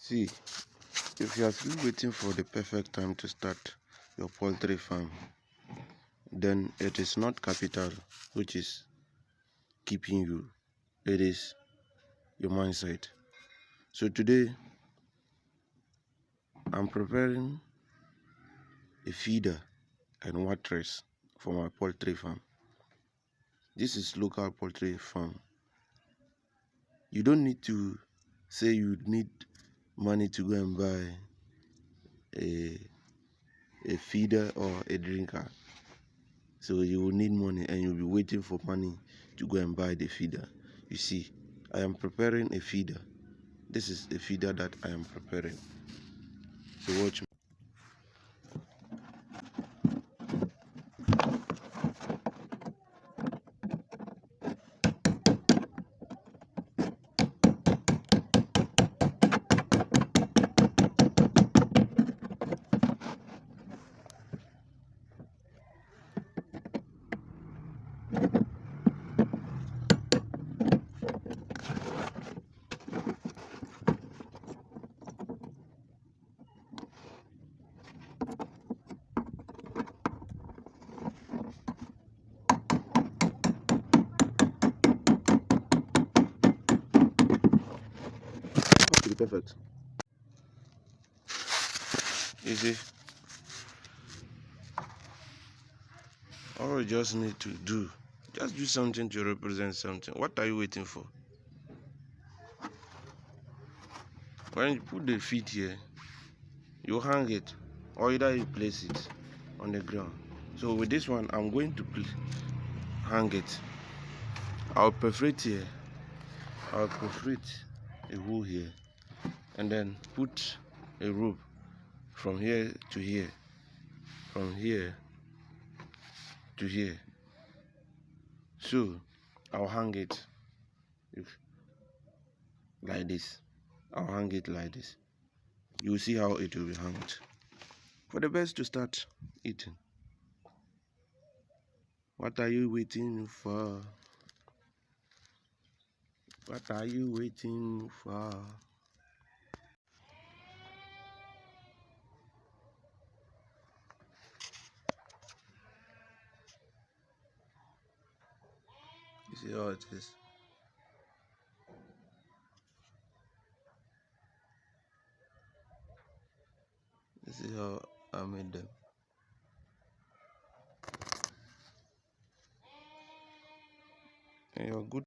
See, if you are still waiting for the perfect time to start your poultry farm, then it is not capital which is keeping you, it is your mindset. So today, I'm preparing a feeder and waters for my poultry farm. This is local poultry farm. You don't need to say you need money to go and buy a feeder or a drinker. So you will need money and you'll be waiting for money to go and buy the feeder. You see, I am preparing a feeder. This is a feeder that I am preparing. So watch me. Okay, perfect. You see, all you just need to do, just do something to represent something. What are you waiting for? When you put the feet here, you hang it, or either you place it on the ground. So with this one, I'm going to hang it. I'll perforate here. I'll perforate a hole here, and then put a rope from here to here, from here to here. So I'll hang it like this. I'll hang it like this. You will see how it will be hanged. For the birds to start eating. What are you waiting for? What are you waiting for? You see how it is. You see how I made them. And you're good.